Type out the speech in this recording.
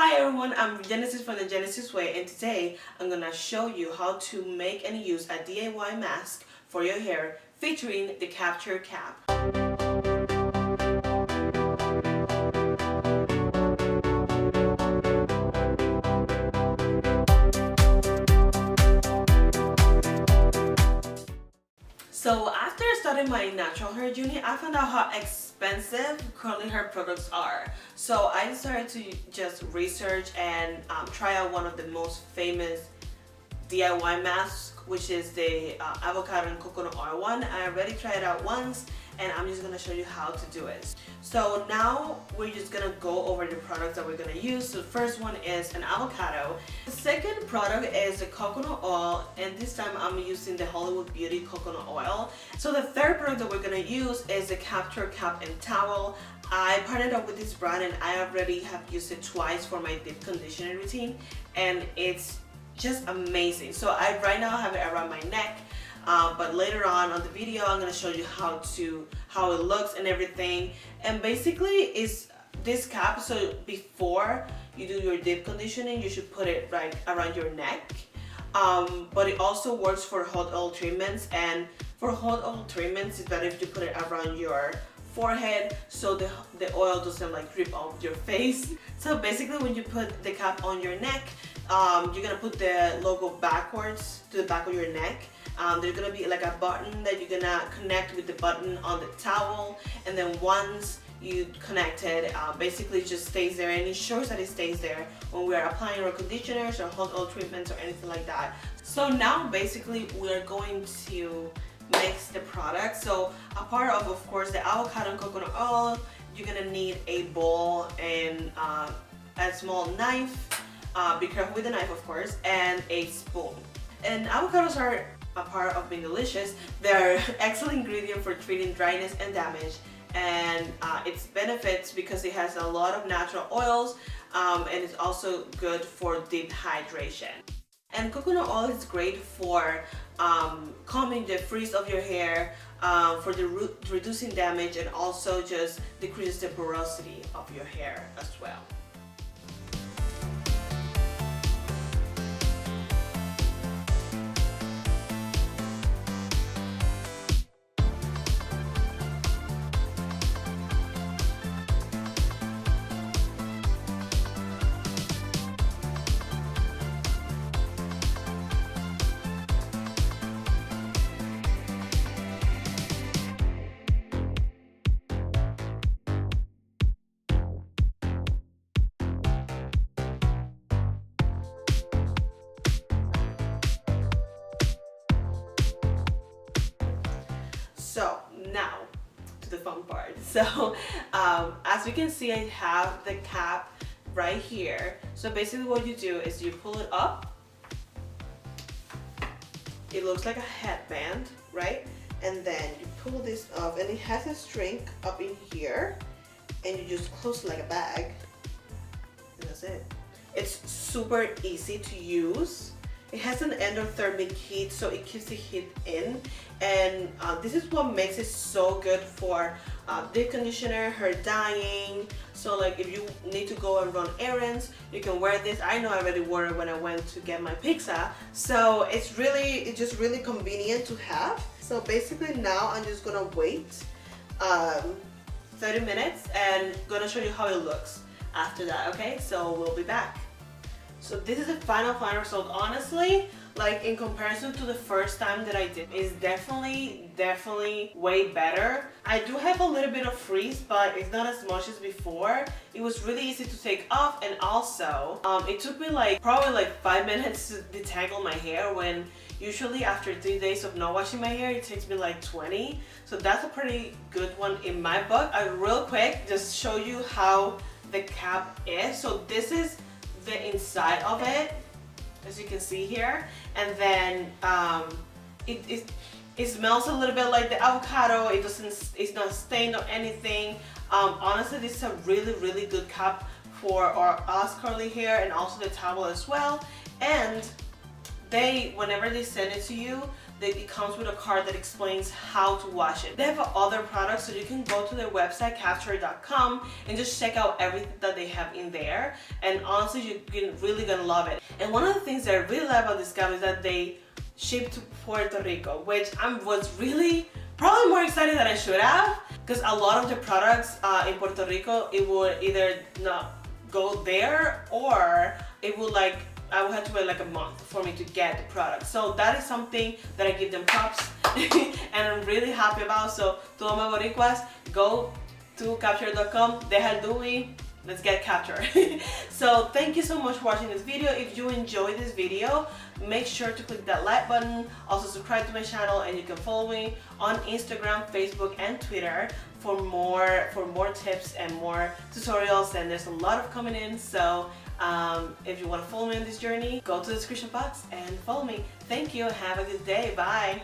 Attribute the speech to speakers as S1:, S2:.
S1: Hi everyone, I'm Genesis from the Genesis Way, and today I'm gonna show you how to make and use a DIY mask for your hair featuring the Kapchair Cap. So after starting my natural hair journey, I found out how expensive curly hair products are. So I decided to just research and try out one of the most famous DIY masks, which is the Avocado and Coconut oil one. I already tried it out once and I'm just gonna show you how to do it. So now we're just gonna go over the products that we're gonna use. So the first one is an avocado. The second product is the coconut oil, and this time I'm using the Hollywood Beauty coconut oil. So the third product that we're gonna use is the Kapchair Cap and towel. I partnered up with this brand and I already have used it twice for my deep conditioning routine, and it's just amazing. So I right now have it around my neck, but later on the video I'm going to show you how it looks and everything. And basically is this cap, so before you do your deep conditioning you should put it right around your neck, but it also works for hot oil treatments, and for hot oil treatments it's better if you put it around your forehead so the oil doesn't like drip off your face. So basically when you put the cap on your neck, you're gonna put the logo backwards to the back of your neck. There's gonna be like a button that you're gonna connect with the button on the towel, and then once you connect it, basically it just stays there, and it ensures that it stays there when we are applying our conditioners or hot oil treatments or anything like that. So now basically we're going to mix the product. So a part of course the avocado and coconut oil, you're gonna need a bowl and a small knife, be careful with the knife of course, and a spoon. And avocados are a part of being delicious. They're excellent ingredient for treating dryness and damage, and its benefits because it has a lot of natural oils, and it's also good for deep hydration. And coconut oil is great for calming the frizz of your hair, for reducing damage, and also just decreases the porosity of your hair as well. So now to the fun part. So as you can see, I have the cap right here. So basically what you do is you pull it up. It looks like a headband, right? And then you pull this off, and it has a string up in here, and you just close it like a bag, and that's it. It's super easy to use. It has an endothermic heat, so it keeps the heat in, and this is what makes it so good for deep conditioner, hair dyeing. So like if you need to go and run errands, you can wear this. I know I already wore it when I went to get my pizza, so it's just really convenient to have. So basically now I'm just gonna wait 30 minutes and gonna show you how it looks after that. Okay, so we'll be back. So this is the final result. Honestly, like in comparison to the first time that I did, it's definitely way better. I do have a little bit of frizz, but it's not as much as before. It was really easy to take off, and also it took me probably like 5 minutes to detangle my hair, when usually after 3 days of not washing my hair it takes me like 20. So that's a pretty good one in my book. I real quick just show you how the cap is. So this is the inside of it, as you can see here, and then it smells a little bit like the avocado. It's not stained or anything. Honestly, this is a really good cap for us curly hair, and also the towel as well. And whenever they send it to you, it comes with a card that explains how to wash it. They have other products, so you can go to their website Kapchair.com and just check out everything that they have in there, and honestly you're really gonna love it. And one of the things that I really love about this gum is that they ship to Puerto Rico, which I was really probably more excited than I should have, because a lot of the products in Puerto Rico, it would either not go there, or it would like I would have to wait like a month for me to get the product. So that is something that I give them props and I'm really happy about. So to all my boricuas, go to Kapchair.com, deja el Dewey, let's get Kapchair. So thank you so much for watching this video. If you enjoyed this video, make sure to click that like button. Also subscribe to my channel, and you can follow me on Instagram, Facebook, and Twitter for more tips and more tutorials, and there's a lot of coming in. So if you want to follow me on this journey, go to the description box and follow me. Thank you. Have a good day. Bye.